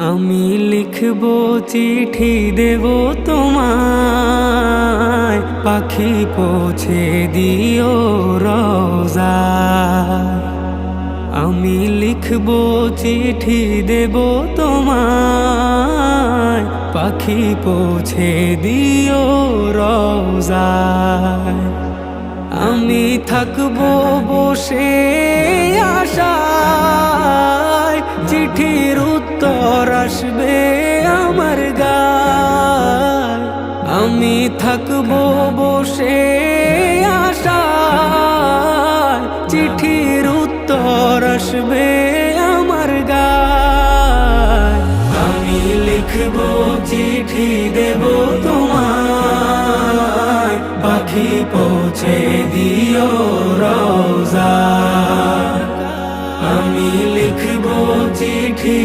আমি লিখব চিঠি দেব তোমায়, পাখি পৌঁছে দিও রওজায়। আমি লিখব চিঠি দেব তোমায়, পাখি পৌঁছে দিও রওজায়। আমি থাকবো বসে আশায়, চিঠির উত্তর আসবে আমার গায়। আমি থাকবো বসে আশায়, চিঠির উত্তর আসবে আমার গায়। আমি লিখবো চিঠি দেব তোমায়, পাখি পৌঁছে দিও রওজায়। আমি লিখবো চিঠি